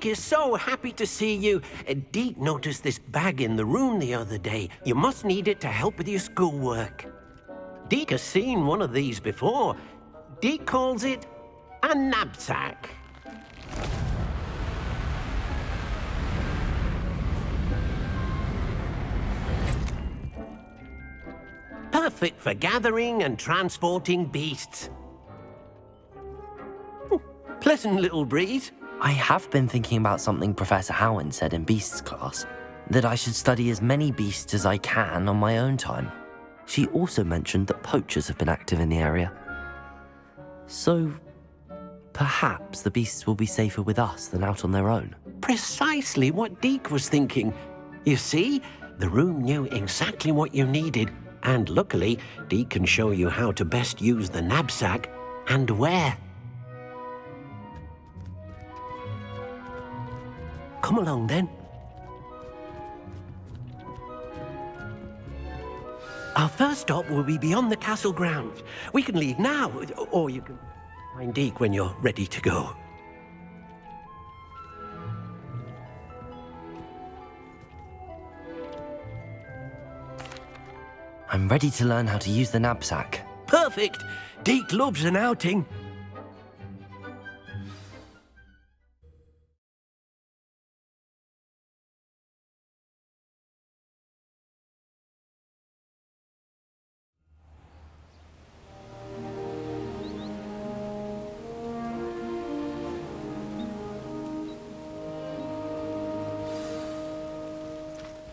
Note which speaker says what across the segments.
Speaker 1: Deke is so happy to see you. Deke noticed this bag in the room the other day. You must need it to help with your schoolwork. Deke has seen one of these before. Deke calls it a knapsack. Perfect for gathering and transporting beasts. Pleasant little breeze.
Speaker 2: I have been thinking about something Professor Howard said in Beasts class, that I should study as many beasts as I can on my own time. She also mentioned that poachers have been active in the area. So, perhaps the beasts will be safer with us than out on their own.
Speaker 1: Precisely what Deke was thinking. You see, the room knew exactly what you needed, and luckily, Deke can show you how to best use the knapsack and where. Come along, then. Our first stop will be beyond the castle grounds. We can leave now, or you can find Deke when you're ready to go.
Speaker 2: I'm ready to learn how to use the knapsack.
Speaker 1: Perfect! Deke loves an outing.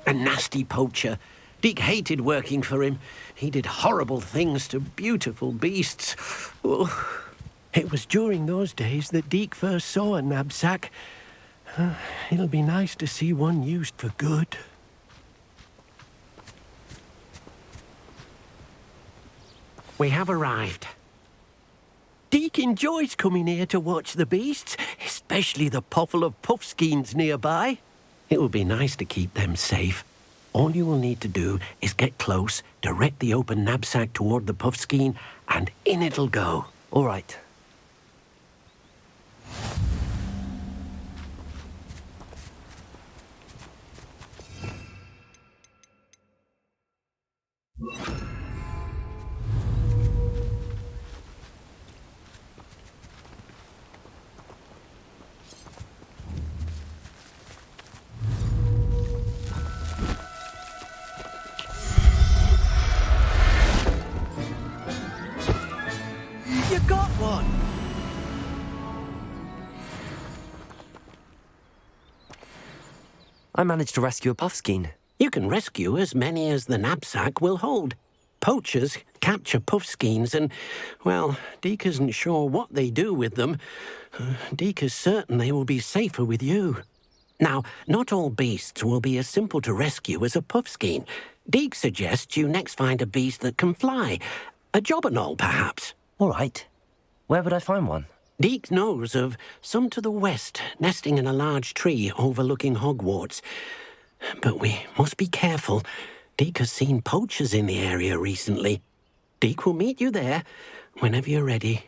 Speaker 1: A nasty poacher. Deke hated working for him. He did horrible things to beautiful beasts. Oh, it was during those days that Deke first saw a knapsack. It'll be nice to see one used for good. We have arrived. Deke enjoys coming here to watch the beasts, especially the potful of puffskeins nearby. It will be nice to keep them safe. All you will need to do is get close, direct the open knapsack toward the puffskein, and in it'll go.
Speaker 2: All right.
Speaker 1: You got one!
Speaker 2: I managed to rescue a puffskein.
Speaker 1: You can rescue as many as the knapsack will hold. Poachers capture puffskeins and, well, Deke isn't sure what they do with them. Deke is certain they will be safer with you. Now, not all beasts will be as simple to rescue as a puffskein. Deke suggests you next find a beast that can fly. A jobberknoll, perhaps.
Speaker 2: All right. Where would I find one?
Speaker 1: Deke knows of some to the west, nesting in a large tree overlooking Hogwarts. But we must be careful. Deke has seen poachers in the area recently. Deke will meet you there whenever you're ready.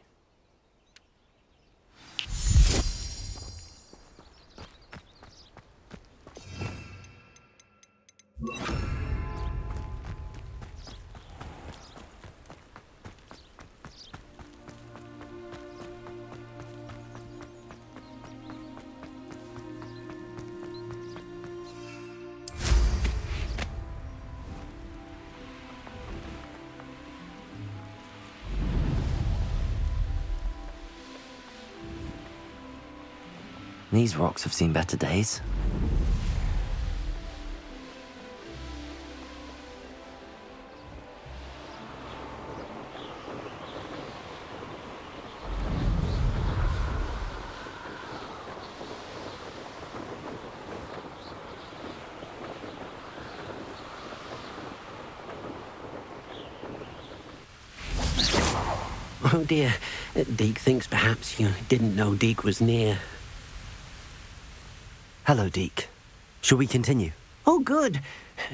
Speaker 2: These rocks have seen better days.
Speaker 1: Oh dear, Deke thinks perhaps you didn't know Deke was near.
Speaker 2: Hello, Deke. Shall we continue?
Speaker 1: Oh, good.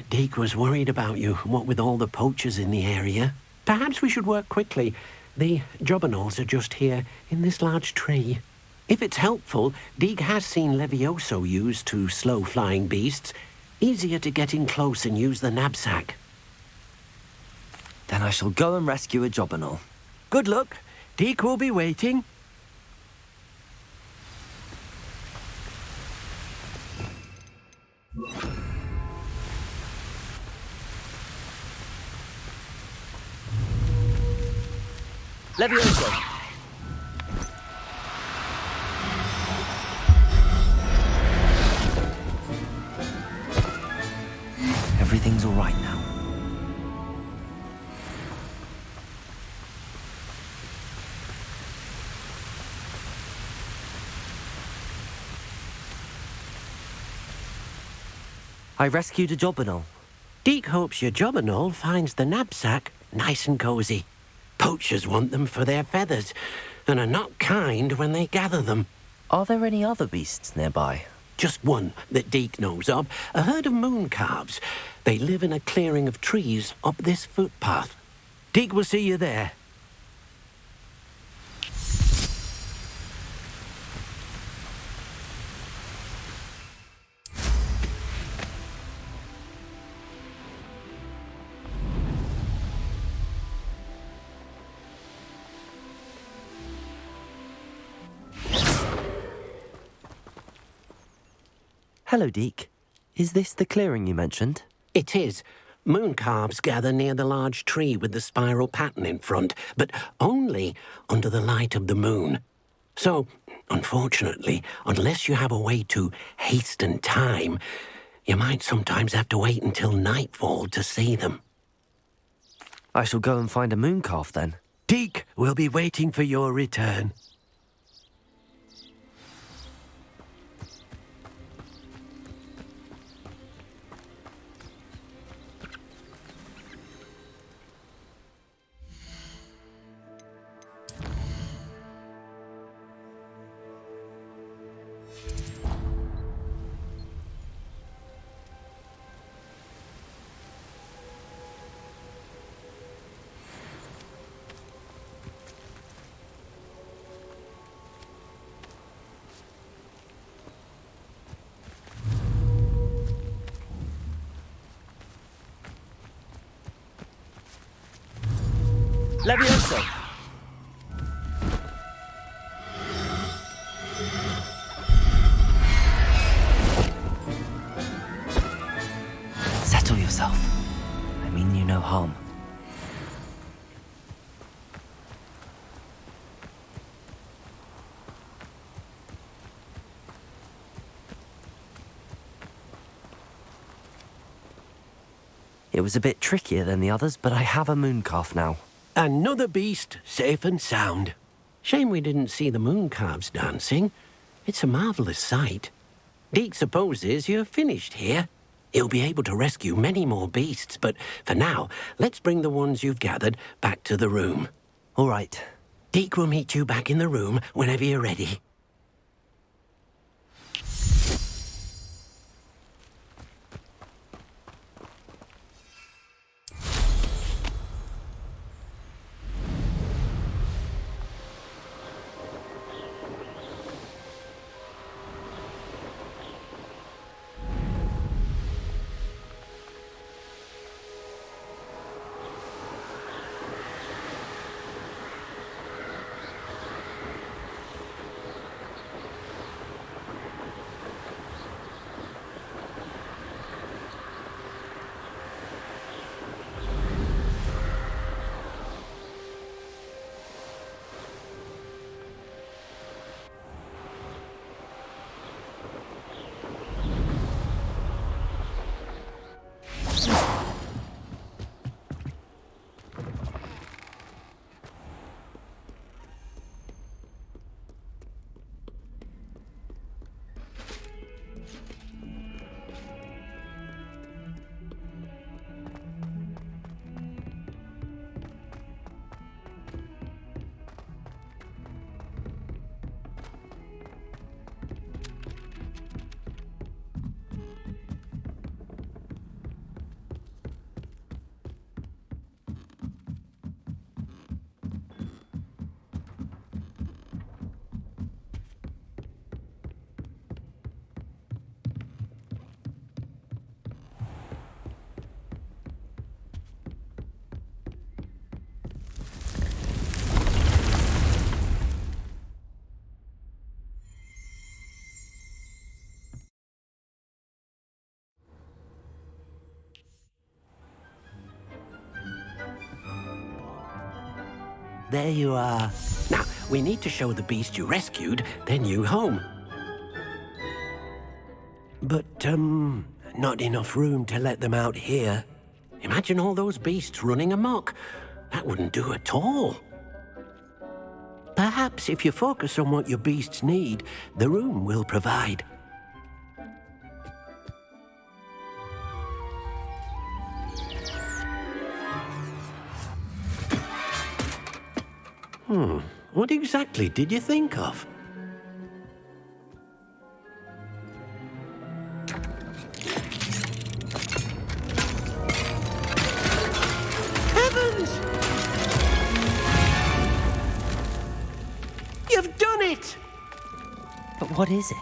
Speaker 1: Deke was worried about you, what with all the poachers in the area. Perhaps we should work quickly. The jobberknolls are just here, in this large tree. If it's helpful, Deek has seen Levioso used to slow flying beasts. Easier to get in close and use the knapsack.
Speaker 2: Then I shall go and rescue a Jobberknoll.
Speaker 1: Good luck. Deek will be waiting.
Speaker 2: Levioso! Everything's all right now. I rescued a Jobberknoll.
Speaker 1: Deek hopes your Jobberknoll finds the knapsack nice and cozy. Poachers want them for their feathers, and are not kind when they gather them.
Speaker 2: Are there any other beasts nearby?
Speaker 1: Just one that Deek knows of, a herd of moon calves. They live in a clearing of trees up this footpath. Deek will see you there.
Speaker 2: Hello, Deek. Is this the clearing you mentioned?
Speaker 1: It is. Moon calves gather near the large tree with the spiral pattern in front, but only under the light of the moon. So, unfortunately, unless you have a way to hasten time, you might sometimes have to wait until nightfall to see them.
Speaker 2: I shall go and find a mooncalf then.
Speaker 1: Deek will be waiting for your return.
Speaker 2: Levioso! Settle yourself. I mean you no harm. It was a bit trickier than the others, but I have a mooncalf now.
Speaker 1: Another beast, safe and sound. Shame we didn't see the moon calves dancing. It's a marvellous sight. Deek supposes you're finished here. He'll be able to rescue many more beasts, but for now, let's bring the ones you've gathered back to the room.
Speaker 2: All right.
Speaker 1: Deek will meet you back in the room whenever you're ready. there you are. Now, we need to show the beast you rescued their new home. But, not enough room to let them out here. Imagine all those beasts running amok. That wouldn't do at all. Perhaps if you focus on what your beasts need, the room will provide. What exactly did you think of? Heavens! You've done it!
Speaker 2: But what is it?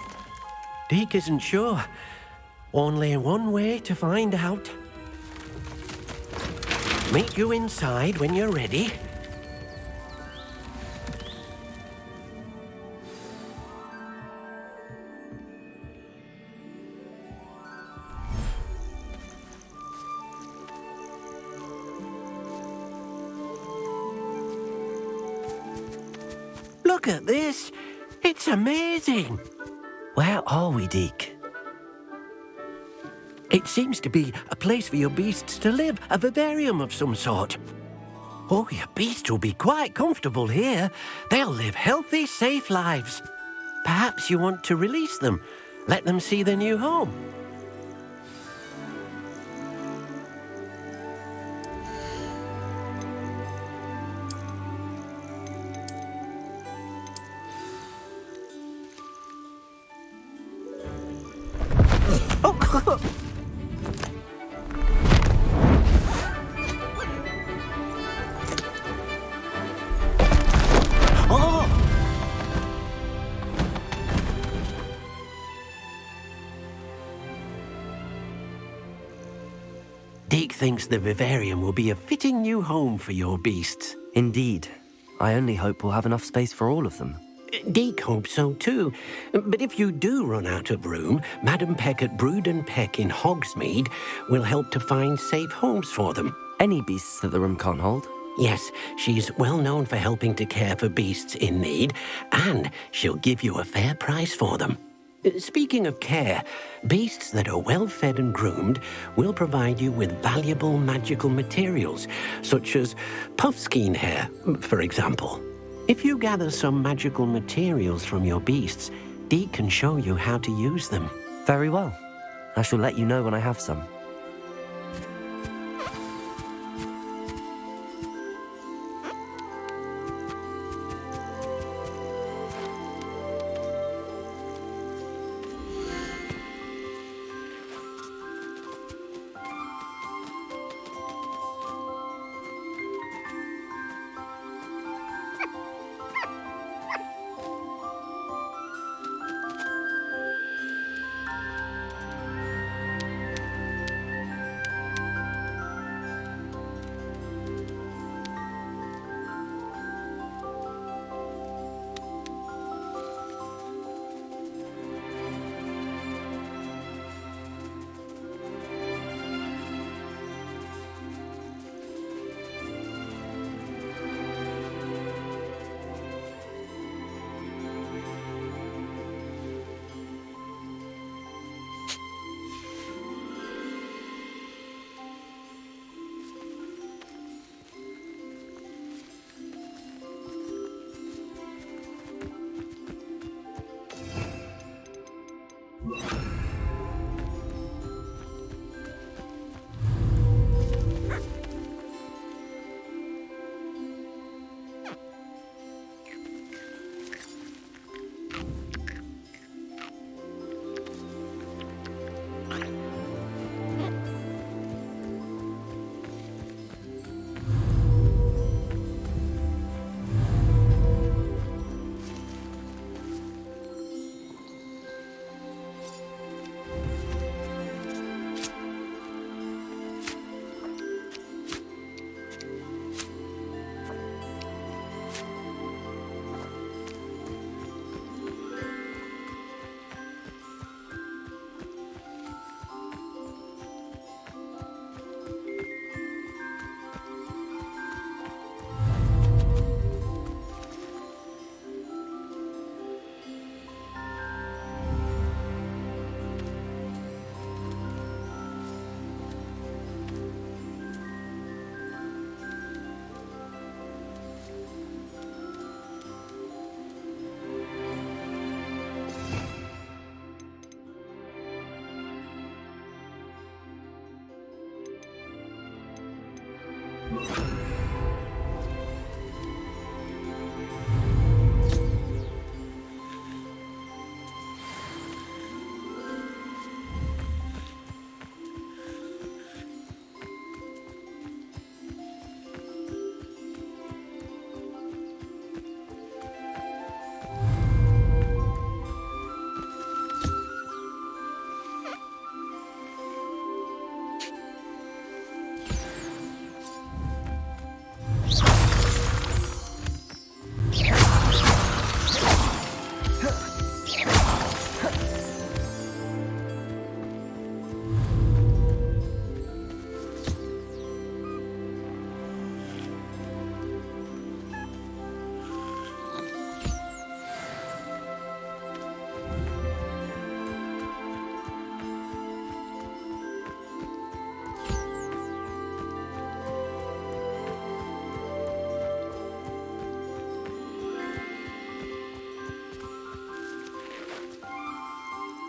Speaker 1: Deke isn't sure. Only one way to find out. Meet you inside when you're ready. Look at this. It's amazing.
Speaker 2: Where are we, Deke?
Speaker 1: It seems to be a place for your beasts to live, a vivarium of some sort. Oh, your beasts will be quite comfortable here. They'll live healthy, safe lives. Perhaps you want to release them, let them see their new home. Deke thinks the vivarium will be a fitting new home for your beasts.
Speaker 2: Indeed. I only hope we'll have enough space for all of them.
Speaker 1: Deke hopes so too. But if you do run out of room, Madam Peck at Brood and Peck in Hogsmeade will help to find safe homes for them.
Speaker 2: Any beasts that the room can't hold?
Speaker 1: Yes, she's well known for helping to care for beasts in need, and she'll give you a fair price for them. Speaking of care, beasts that are well fed and groomed will provide you with valuable magical materials, such as puffskein hair, for example. If you gather some magical materials from your beasts, Deke can show you how to use them.
Speaker 2: Very well. I shall let you know when I have some.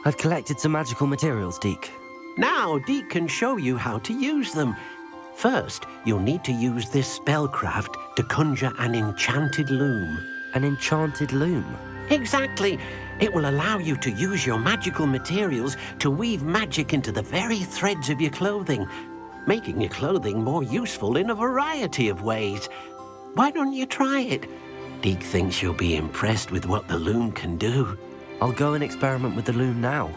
Speaker 2: I've collected some magical materials, Deke.
Speaker 1: Now, Deke can show you how to use them. First, you'll need to use this spellcraft to conjure an enchanted loom.
Speaker 2: An enchanted loom?
Speaker 1: Exactly. It will allow you to use your magical materials to weave magic into the very threads of your clothing, making your clothing more useful in a variety of ways. Why don't you try it? Deke thinks you'll be impressed with what the loom can do.
Speaker 2: I'll go and experiment with the loom now.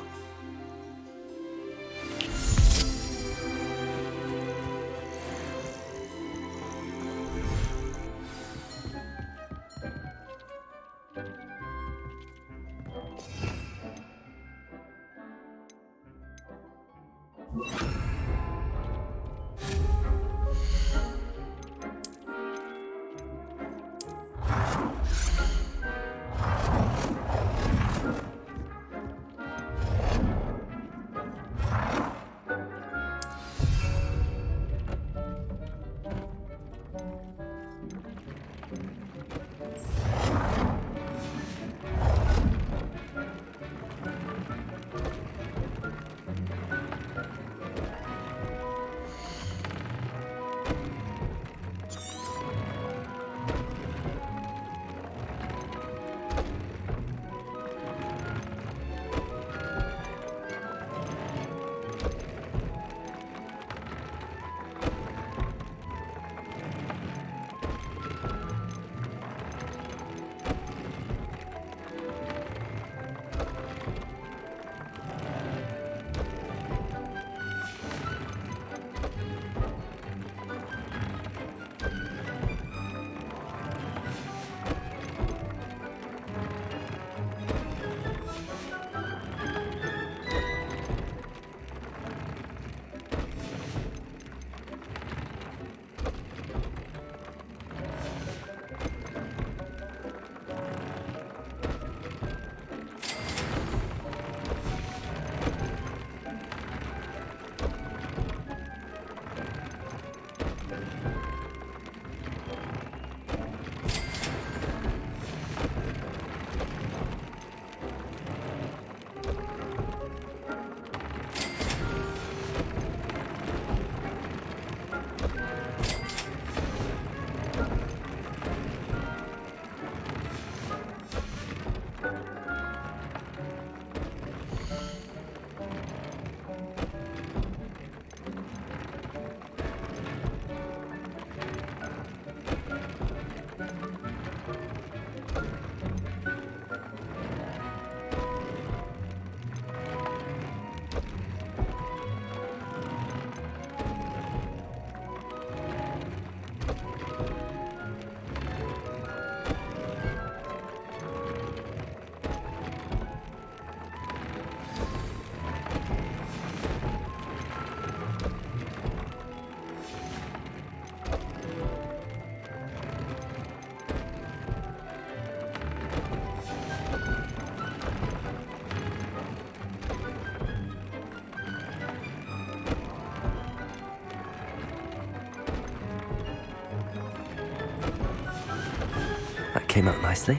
Speaker 2: Came out nicely.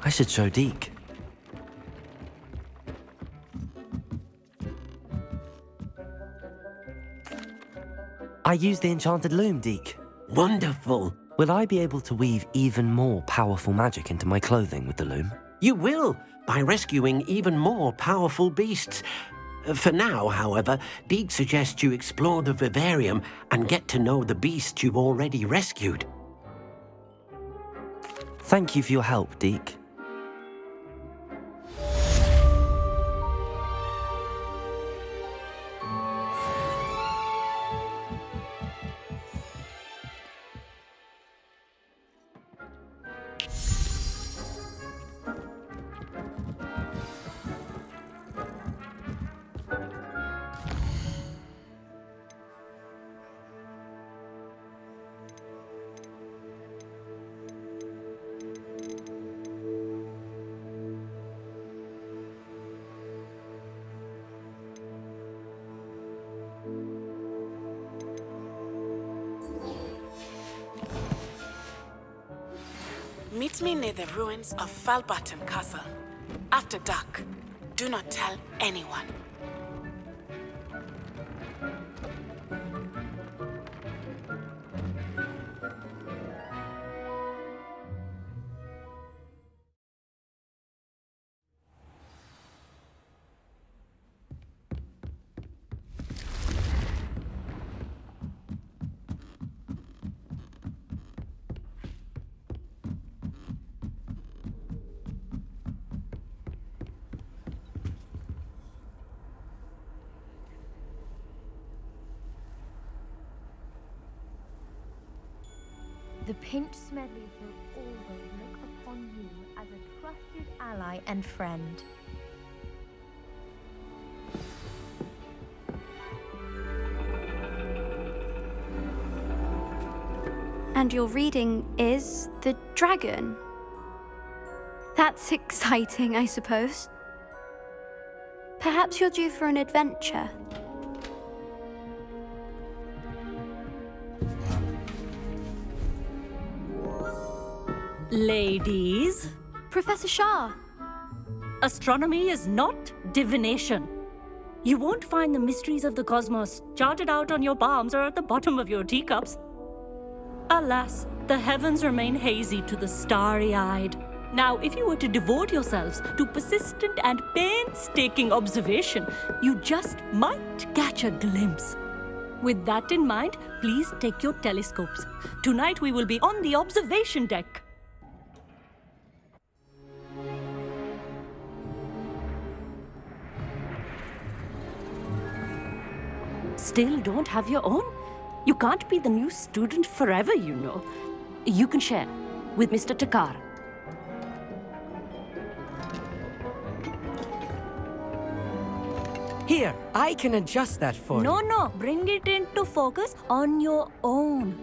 Speaker 2: I should show Deke. I used the enchanted loom, Deke.
Speaker 1: Wonderful.
Speaker 2: Will I be able to weave even more powerful magic into my clothing with the loom?
Speaker 1: You will, by rescuing even more powerful beasts. For now, however, Deke suggests you explore the vivarium and get to know the beasts you've already rescued.
Speaker 2: Thank you for your help, Deke.
Speaker 3: Meet me near the ruins of Falbutton Castle. After dark. Do not tell anyone.
Speaker 4: The Pinch Smedleys will always look upon you as a trusted ally and friend.
Speaker 5: And your reading is The Dragon. That's exciting, I suppose. Perhaps you're due for an adventure.
Speaker 6: Ladies,
Speaker 5: Professor Shah.
Speaker 6: astronomy is not divination. You won't find the mysteries of the cosmos charted out on your palms or at the bottom of your teacups. Alas, the heavens remain hazy to the starry-eyed. Now, if you were to devote yourselves to persistent and painstaking observation, you just might catch a glimpse. With that in mind, please take your telescopes. Tonight we will be on the observation deck. Still don't have your own? You can't be the new student forever, you know. You can share with Mr. Takar.
Speaker 7: Here, I can adjust that for you.
Speaker 6: No, bring it into focus on your own.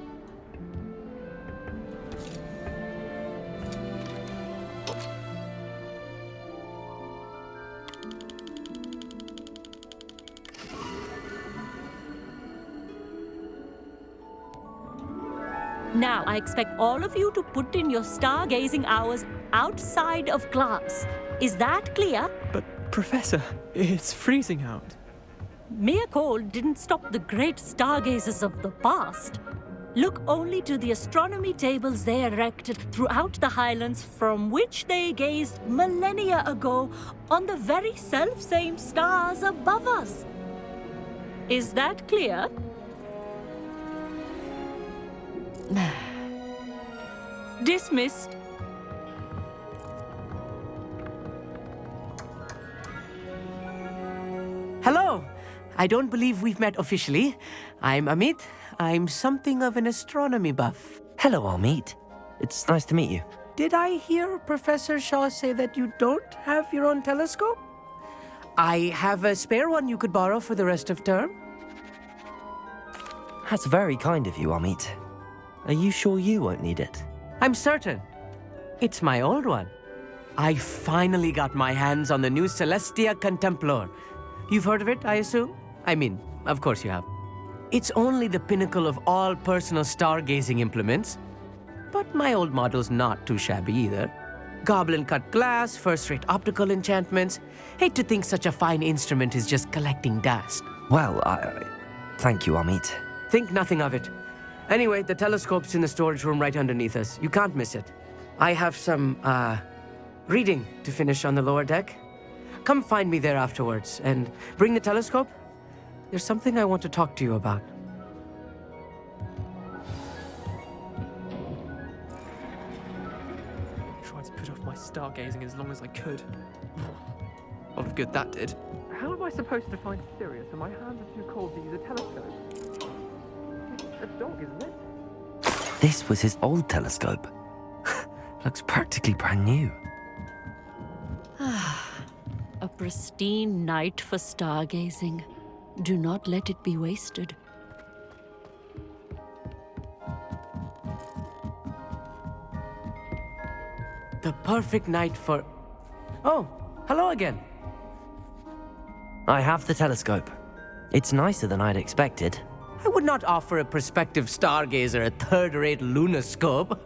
Speaker 6: Now, I expect all of you to put in your stargazing hours outside of class. Is that clear?
Speaker 8: But, Professor, it's freezing out.
Speaker 6: Mere cold didn't stop the great stargazers of the past. Look only to the astronomy tables they erected throughout the highlands from which they gazed millennia ago on the very self-same stars above us. Is that clear? Dismissed.
Speaker 7: Hello. I don't believe we've met officially. I'm Amit. I'm something of an astronomy buff.
Speaker 2: Hello, Amit. It's nice to meet you.
Speaker 7: Did I hear Professor Shaw say that you don't have your own telescope? I have a spare one you could borrow for the rest of term.
Speaker 2: That's very kind of you, Amit. Are you sure you won't need it?
Speaker 7: I'm certain. It's my old one. I finally got my hands on the new Celestia Contemplar. You've heard of it, I assume? I mean, of course you have. It's only the pinnacle of all personal stargazing implements. But my old model's not too shabby either. Goblin-cut glass, first-rate optical enchantments. Hate to think such a fine instrument is just collecting dust.
Speaker 2: Well, thank you, Amit.
Speaker 7: Think nothing of it. Anyway, the telescope's in the storage room right underneath us. You can't miss it. I have some, reading to finish on the lower deck. Come find me there afterwards, and bring the telescope. There's something I want to talk to you about.
Speaker 8: Tried to put off my stargazing as long as I could. A lot of good that did. How am I supposed to find Sirius when my hands are too cold to use a telescope? It's a dog, isn't it?
Speaker 2: This was his old telescope. Looks practically brand new.
Speaker 6: A pristine night for stargazing. Do not let it be wasted.
Speaker 7: The perfect night for... Oh, hello again.
Speaker 2: I have the telescope. It's nicer than I'd expected.
Speaker 7: I would not offer a prospective stargazer a third-rate lunoscope.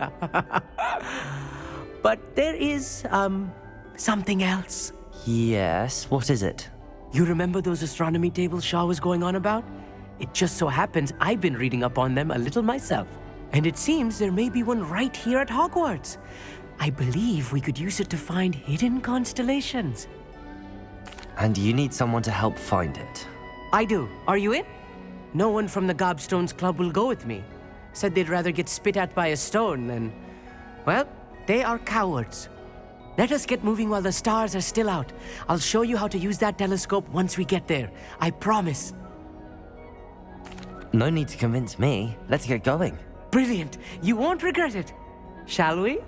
Speaker 7: But there is, something else.
Speaker 2: Yes, what is it?
Speaker 7: You remember those astronomy tables Shaw was going on about? It just so happens I've been reading up on them a little myself. And it seems there may be one right here at Hogwarts. I believe we could use it to find hidden constellations.
Speaker 2: And you need someone to help find it.
Speaker 7: I do. Are you in? No one from the Gobstones Club will go with me. Said they'd rather get spit at by a stone than... Well, they are cowards. Let us get moving while the stars are still out. I'll show you how to use that telescope once we get there. I promise.
Speaker 2: No need to convince me. Let's get going.
Speaker 7: Brilliant. You won't regret it. Shall we?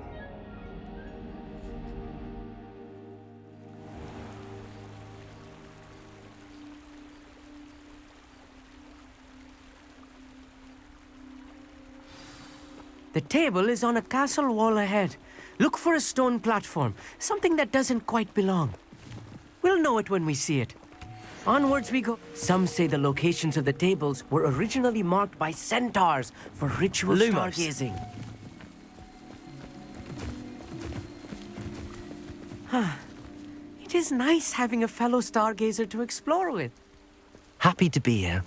Speaker 7: The table is on a castle wall ahead. Look for a stone platform, something that doesn't quite belong. We'll know it when we see it. Onwards we go. Some say the locations of the tables were originally marked by centaurs for ritual
Speaker 2: Lumos.
Speaker 7: stargazing. It is nice having a fellow stargazer to explore with.
Speaker 2: Happy to be here.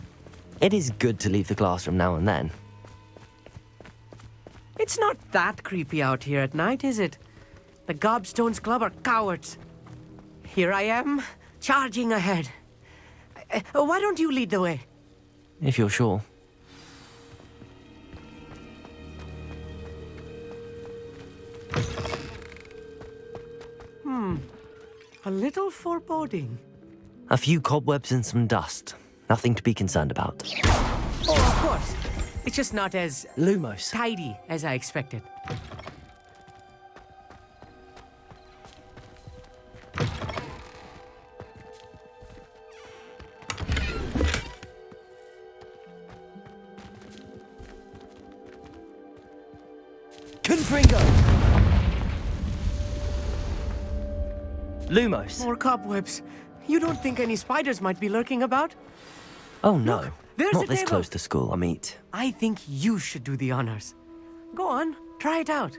Speaker 2: It is good to leave the classroom now and then.
Speaker 7: It's not that creepy out here at night, is it? The Gobstones Club are cowards. Here I am, charging ahead. Why don't you lead the way?
Speaker 2: If you're sure.
Speaker 7: A little foreboding.
Speaker 2: A few cobwebs and some dust. Nothing to be concerned about.
Speaker 7: Oh, of course. It's just not as
Speaker 2: Lumos.
Speaker 7: tidy as I expected.
Speaker 2: Confringo! Lumos.
Speaker 7: More cobwebs. You don't think any spiders might be lurking about?
Speaker 2: Oh no.
Speaker 7: Look, there's
Speaker 2: Not
Speaker 7: a
Speaker 2: this
Speaker 7: table.
Speaker 2: close to school, Amit.
Speaker 7: I think you should do the honors. Go on, try it out.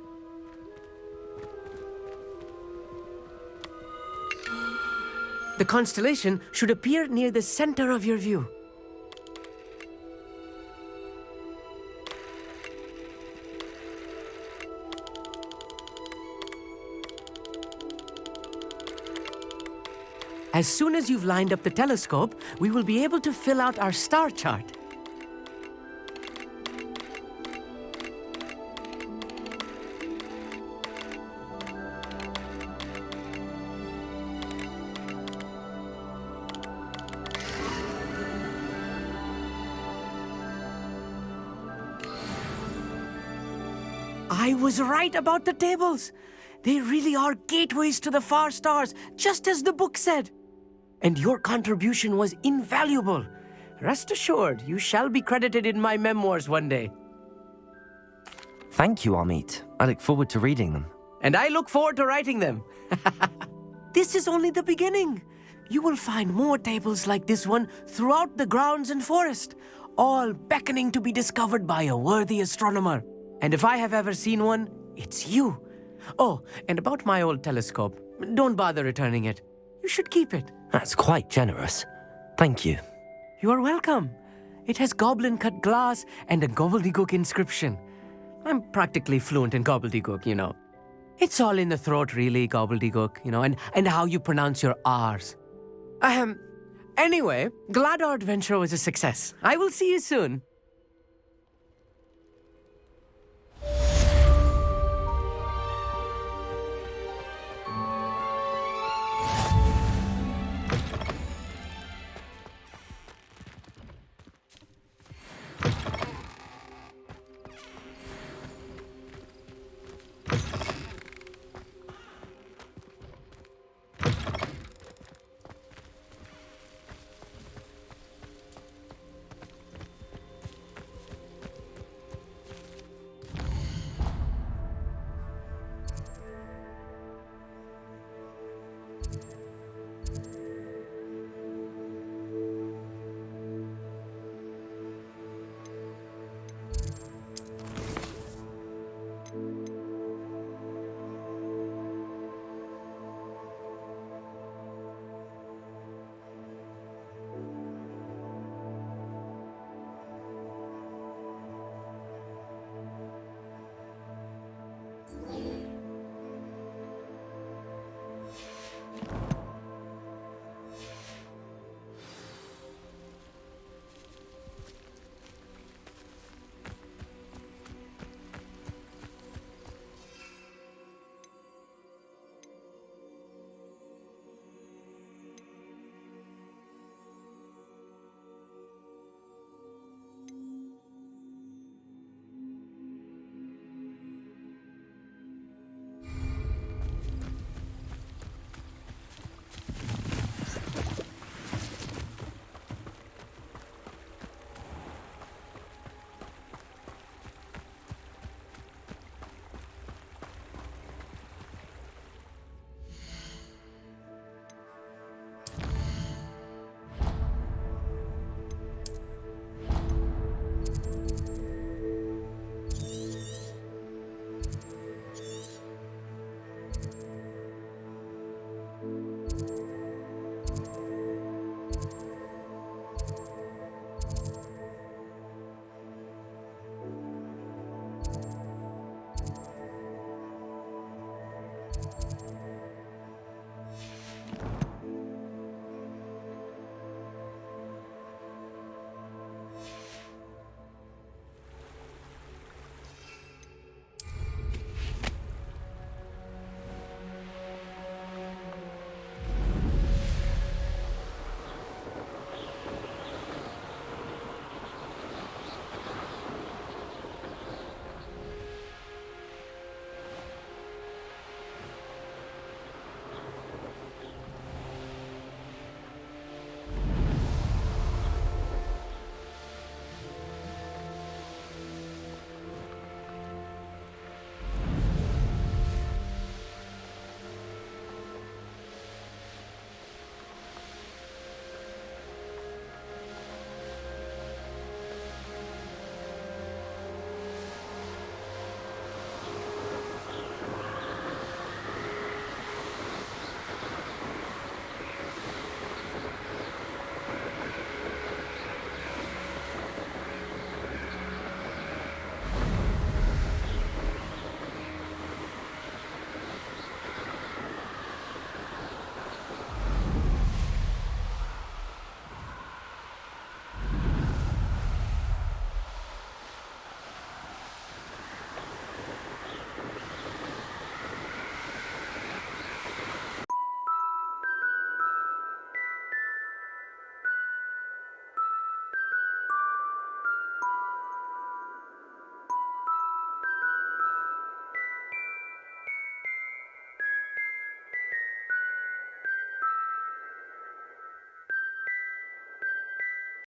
Speaker 7: The constellation should appear near the center of your view. As soon as you've lined up the telescope, we will be able to fill out our star chart. I was right about the tables. They really are gateways to the far stars, just as the book said. And your contribution was invaluable. Rest assured, you shall be credited in my memoirs one day.
Speaker 2: Thank you, Amit. I look forward to reading them.
Speaker 7: And I look forward to writing them. This is only the beginning. You will find more tables like this one throughout the grounds and forest, all beckoning to be discovered by a worthy astronomer. And if I have ever seen one, it's you. Oh, and about my old telescope, don't bother returning it. You should keep it.
Speaker 2: That's quite generous. Thank you.
Speaker 7: You are welcome. It has goblin-cut glass and a gobbledygook inscription. I'm practically fluent in gobbledygook, you know. It's all in the throat, really, gobbledygook, you know, and how you pronounce your R's. Anyway, glad our adventure was a success. I will see you soon.